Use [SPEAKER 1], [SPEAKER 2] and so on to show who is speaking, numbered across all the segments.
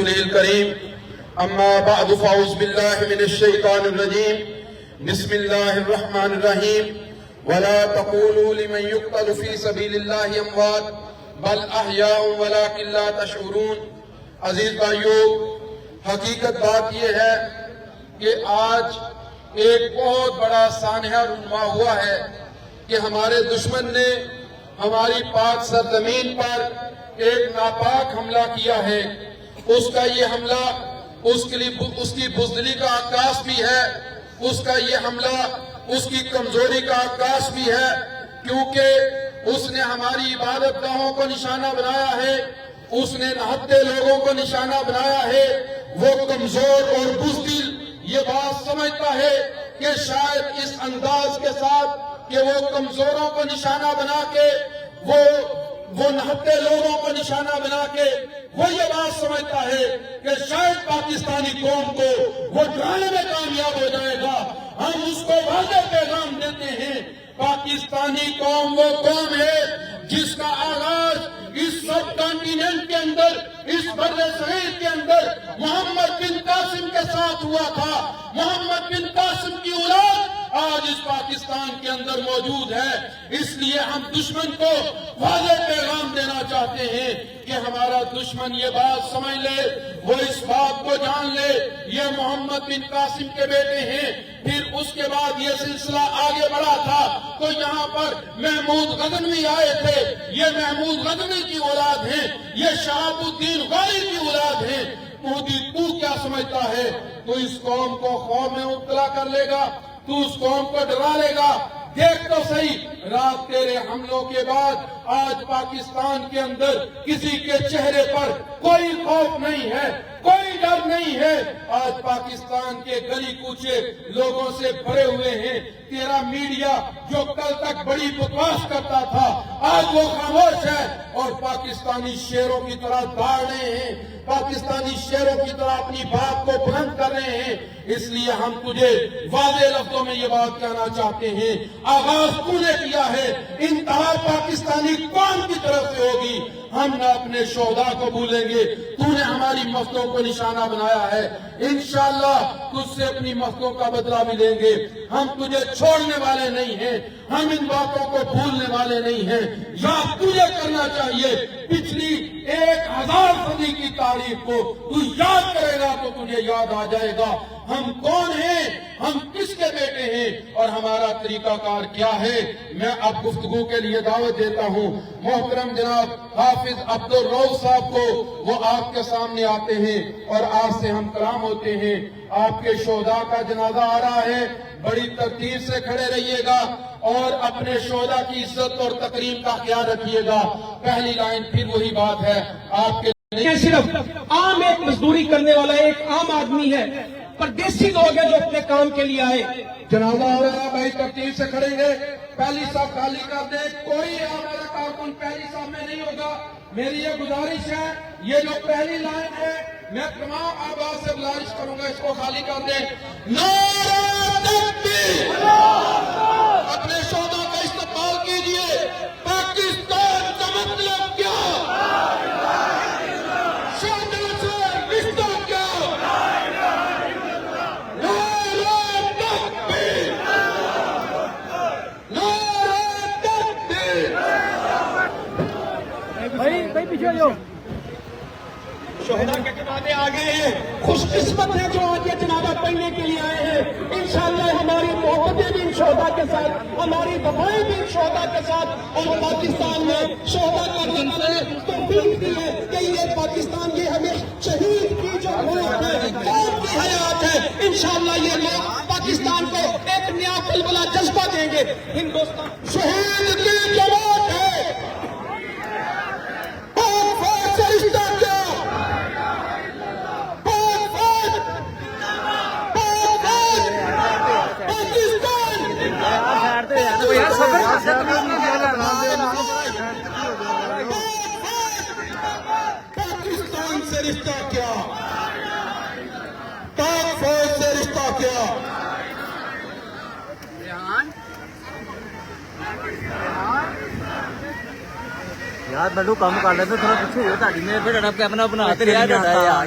[SPEAKER 1] رسوله الكريم اما بعد فاعوذ بالله من الشيطان الرجيم بسم الله الرحمن الرحيم ولا تقولوا لمن يقتل في سبيل الله اموات بل احياء ولكن لا تشعرون۔ عزیز بھائیو، حقیقت بات یہ ہے کہ آج ایک بہت بڑا سانحہ رونما ہوا ہے کہ ہمارے دشمن نے ہماری پاک سرزمین پر ایک ناپاک حملہ کیا ہے۔ اس کا یہ حملہ اس کی بزدلی کا عکاس بھی ہے، اس کا یہ حملہ اس کی کمزوری کا عکاس بھی ہے، کیونکہ اس نے ہماری عبادت گاہوں کو نشانہ بنایا ہے، اس نے نہتے لوگوں کو نشانہ بنایا ہے۔ وہ کمزور اور بزدل یہ بات سمجھتا ہے کہ شاید اس انداز کے ساتھ کہ وہ کمزوروں کو نشانہ بنا کے وہ نہتے لوگوں کو نشانہ بنا کے وہ یہ بات سمجھتا ہے کہ شاید پاکستانی قوم کو وہ ڈرانے میں کامیاب ہو جائے گا۔ ہم اس کو واضح پیغام دیتے ہیں، پاکستانی قوم وہ قوم ہے جس کا آغاز اس سب کانٹیننٹ کے اندر، اس بر صغیر کے اندر محمد بن قاسم کے ساتھ ہوا تھا۔ محمد بن قاسم کی اولاد آج اس پاکستان کے اندر موجود ہے۔ اس لیے ہم دشمن کو واضح پیغام دینا چاہتے ہیں کہ ہمارا دشمن یہ بات سمجھ لے، وہ اس بات کو جان لے یہ محمد بن قاسم کے بیٹے ہیں۔ پھر اس کے بعد یہ سلسلہ آگے بڑھا تھا تو یہاں پر محمود غزنوی آئے تھے، یہ محمود غزنوی کی اولاد ہیں، یہ شہاب الدین غوری کی اولاد ہیں۔ تو کیا سمجھتا ہے؟ تو اس قوم کو خوف میں مبتلا کر لے گا، تو اس قوم کو ڈرا لے گا؟ دیکھ تو صحیح، رات تیرے حملوں کے بعد آج پاکستان کے اندر کسی کے چہرے پر کوئی خوف نہیں ہے، کوئی ڈر نہیں ہے۔ آج پاکستان کے گلی کوچے لوگوں سے بھرے ہوئے ہیں۔ تیرا میڈیا جو کل تک بڑی بکواس کرتا تھا آج وہ خاموش ہے اور پاکستانی شیروں کی طرح دوڑ رہے ہیں، پاکستانی شیروں کی طرح اپنی بات کو بلند کر رہے ہیں۔ اس لیے ہم تجھے واضح لفظوں میں یہ بات کہنا چاہتے ہیں، آغاز تو نے کیا ہے، انتہا پاکستانی قوم کی طرف سے ہوگی۔ ہم نہ اپنے شہداء کو بھولیں گے، تو نے ہماری مفتوں کو نشانہ بنایا ہے، انشاءاللہ تجھ سے اپنی مفتوں کا بدلہ بھی لیں گے۔ ہم تجھے چھوڑنے والے نہیں ہیں، ہم ان باتوں کو بھولنے والے نہیں ہیں۔ یاد تجھے کرنا چاہیے پچھلی 1000 صدی کی تاریخ کو تو یاد کرے گا تو تجھے یاد آ جائے گا ہم کون ہیں، ہم کس کے بیٹے ہیں اور ہمارا طریقہ کار کیا ہے۔ میں اب گفتگو کے لیے دعوت دیتا ہوں محترم جناب حافظ عبدالرؤف صاحب کو، وہ آپ کے سامنے آتے ہیں اور آپ سے ہم کلام ہوتے ہیں۔ آپ کے شہداء کا جنازہ آ رہا ہے، بڑی ترتیب سے کھڑے رہیے گا اور اپنے شہداء کی عزت اور تکریم کا خیال رکھیے گا۔ پہلی لائن پھر وہی بات ہے، آپ کے
[SPEAKER 2] صرف عام ایک مزدوری کرنے والا ایک عام آدمی ہے، پردیسی لوگ ہیں جو اپنے کام کے لیے آئے۔
[SPEAKER 1] جنازہ ہو رہا ہے، بھائی ترتیب سے کھڑیں گے، پہلی صف خالی کر دیں، کوئی ہمارا کارکن پہلی صف میں نہیں ہوگا۔ میری یہ گزارش ہے، یہ جو پہلی لائن ہے میں تمام آباد سے گزارش کروں گا اس کو خالی کر دیں۔ نعرہ تکبیر! اپنے شہداء کا استقبال کیجئے۔ پاکستان کا مطلب کیا؟ شہداء سے رشتہ کیا؟ نعرہ تکبیر! نعرہ تکبیر!
[SPEAKER 2] بھائی پیچھے جاؤ۔ شہداء کے جنازے آ گئے ہیں، خوش قسمت ہیں جو آج یہ جنازہ پڑھنے کے لیے آئے ہیں۔ انشاءاللہ ہماری محبتیں بھی ان شہداء کے ساتھ، ہماری دعائیں بھی ان شہداء کے ساتھ، اور پاکستان میں شہداء کا دن سے توفیق دی ہے کہ یہ پاکستان یہ ہمیں شہید کی جو موت ہے، قوم کی حیات ہے، انشاءاللہ یہ لوگ پاکستان کو ایک نیا بلبلا جذبہ دیں گے۔ ہندوستان
[SPEAKER 1] شہید کی جماعت ہے، پاک فوج سے رشتہ کیا؟ پاکستان سے رشتہ کیا؟ پاک فوج سے رشتہ کیا؟
[SPEAKER 3] ਯਾਰ ਮੈਨੂੰ ਕੰਮ ਕਰ ਲੈਂਦੇ ਥੋੜਾ ਪਿੱਛੇ ਹੋ ਤੁਹਾਡੀ ਨੇ ਫਿਰ ਅੜਪ ਕੇ ਆਪਣਾ ਬਣਾ ਤੇ ਰਿਹਾ ਤੁਹਾਡਾ ਯਾਰ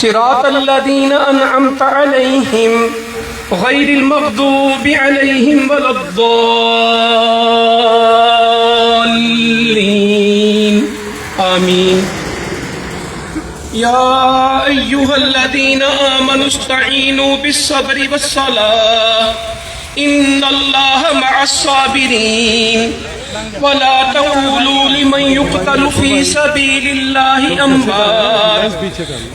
[SPEAKER 4] صراط الذين أنعمت عليهم غير المغضوب عليهم ولا الضالين آمين يا أيها الذين آمنوا استعينوا بالصبر والصلاة إن الله مع الصابرين ولا تقولوا لمن يقتل في سبيل الله أموات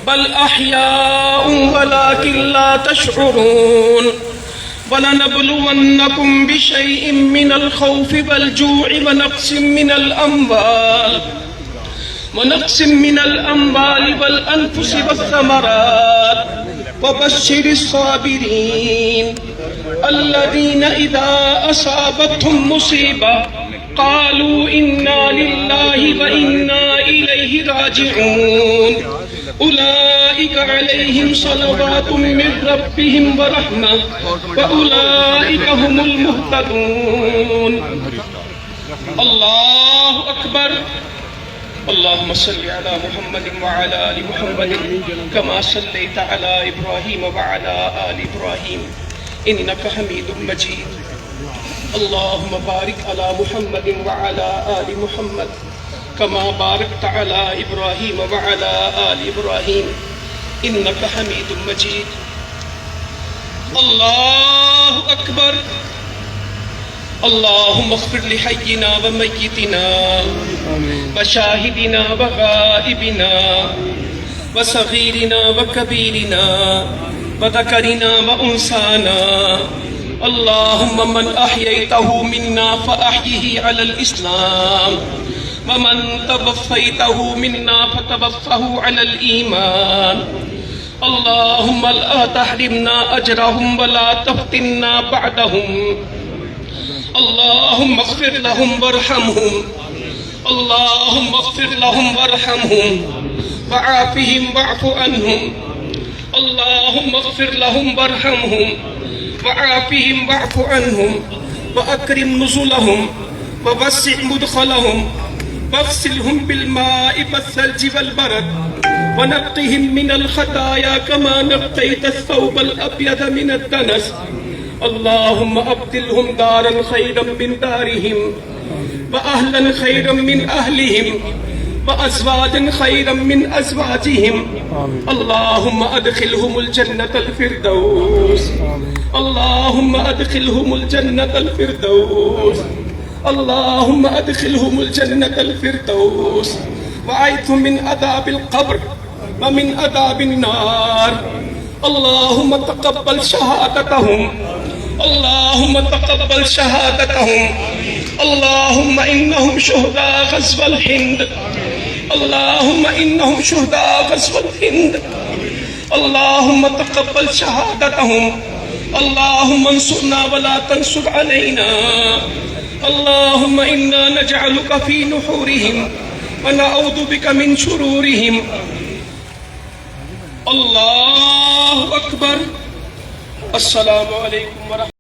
[SPEAKER 4] بل أحياء ولكن لا تشعرون ولنبلونكم بشيء من الخوف والجوع ونقص من الأموال والأنفس والثمرات وبشر الصابرين الذين إذا أصابتهم مصيبة قالوا إنا لله وإنا إليه راجعون أولئك عليهم صلوات من ربهم ورحمة وأولئك هم المهتدون الله أكبر اللهم صل على محمد وعلى آل محمد كما صليت على إبراهيم وعلى آل إبراهيم إنك حميد مجيد اللهم بارك على محمد وعلى آل محمد كما باركت على إبراهيم وعلى آل إبراهيم إنك حميد مجيد الله أكبر اللهم اغفر لحينا وميتنا وشاهدنا وغائبنا وصغيرنا وكبيرنا وذكرنا وأنثانا اللهم من أحييته منا فأحيه على الإسلام ومن توفيته منا فتوفه على الإيمان اللهم لا تحرمنا أجرهم ولا تفتنا بعدهم اللهم اغفر لهم وارحمهم اللهم اغفر لهم وارحمهم وعافهم واعف عنهم اللهم اغفر لهم وارحمهم وعافهم واعف عنهم وأكرم نزلهم ووسع مدخلهم واغسلهم بالماء والثلج والبرد ونقهم من الخطايا كما نقيت الثوب الأبيض من الدنس اللهم أبدلهم دارا خيرا من دارهم وأهلا خيرا من أهلهم وأزواجا خيرا من أزواجهم. اللهم أدخلهم الجنة الفردوس. اللهم أدخلهم الجنة الفردوس. اللهم أدخلهم الجنة الفردوس وأعذهم من عذاب القبر ومن عذاب النار. اللهم تقبل شهادتهم. اللهم تقبل شهادتهم. اللهم إنهم شهداء غزو الهند. اللهم إنهم شهداء غزو الهند. اللهم تقبل شهادتهم. اللهم انصرنا ولا تنصر علينا. اللهم إنا نجعلك في نحورهم ونعوذ بك من شرورهم. الله أكبر. السلام عليكم ورحمة